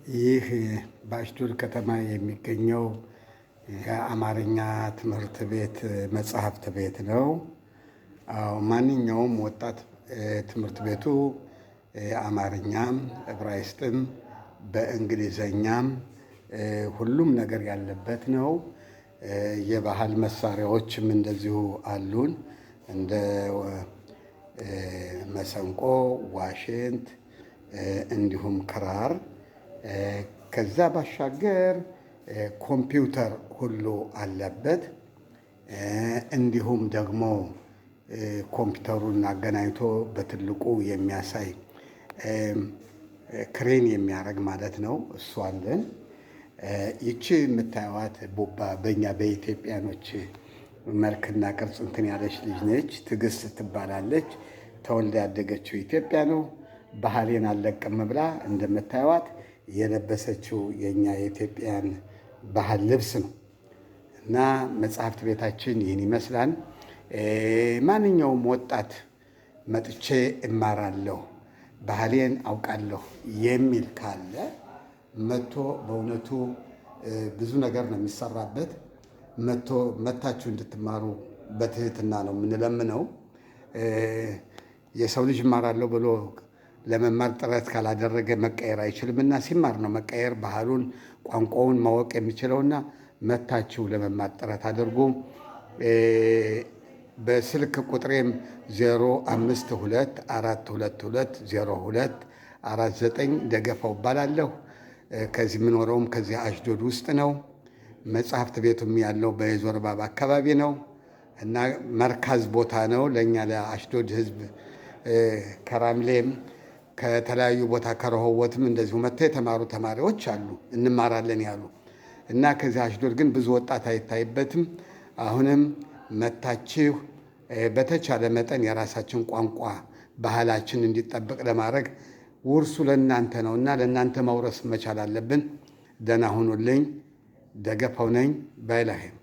ይህ በአሽዶድ ከተማ የሚገኘው የአማርኛ ትምህርት ቤት መጽሐፍት ቤት ነው። ማንኛውም ወጣት ትምህርት ቤቱ አማርኛም ዕብራይስጥም በእንግሊዘኛም ሁሉም ነገር ያለበት ነው። የባህል መሳሪያዎችም እንደዚሁ አሉን። እንደ መሰንቆ፣ ዋሽንት እንዲሁም ክራር። ከዛ ባሻገር ኮምፒውተር ሁሉ አለበት። እንዲሁም ደግሞ ኮምፒውተሩን አገናኝቶ በትልቁ የሚያሳይ ክሬን የሚያደርግ ማለት ነው። እሱ አለን። ይቺ የምታዩት ቡባ በእኛ በኢትዮጵያኖች መልክና ቅርጽ እንትን ያለች ልጅ ነች። ትዕግስት ትባላለች። ተወልዳ ያደገችው ኢትዮጵያ ነው። ባህሌን አልለቅም ብላ እንደምታዩት የለበሰችው የእኛ የኢትዮጵያን ባህል ልብስ ነው እና መጽሐፍት ቤታችን ይህን ይመስላል። ማንኛውም ወጣት መጥቼ እማራለሁ፣ ባህሌን አውቃለሁ የሚል ካለ መጥቶ በእውነቱ ብዙ ነገር ነው የሚሰራበት። መታችሁ እንድትማሩ በትህትና ነው የምንለምነው። የሰው ልጅ እማራለሁ ብሎ ለመማር ጥረት ካላደረገ መቀየር አይችልምና ሲማር ነው መቀየር፣ ባህሉን ቋንቋውን ማወቅ የሚችለውና መታችሁ ለመማር ጥረት አድርጉ። በስልክ ቁጥሬም 0524220249 ደገፋው እባላለሁ። ከዚህ የምኖረውም ከዚህ አሽዶድ ውስጥ ነው። መጽሐፍት ቤቱም ያለው በየዞር ባባ አካባቢ ነው እና መርካዝ ቦታ ነው ለእኛ ለአሽዶድ ሕዝብ። ከራምሌም ከተለያዩ ቦታ ከረሆወትም እንደዚሁ መጥተው የተማሩ ተማሪዎች አሉ እንማራለን ያሉ እና ከዚህ አሽዶድ ግን ብዙ ወጣት አይታይበትም። አሁንም መታችሁ በተቻለ መጠን የራሳችን ቋንቋ ባህላችን እንዲጠበቅ ለማድረግ ውርሱ ለእናንተ ነው እና ለእናንተ መውረስ መቻል አለብን። ደህና ሁኑልኝ። ደገፋው ነኝ ባይላሄም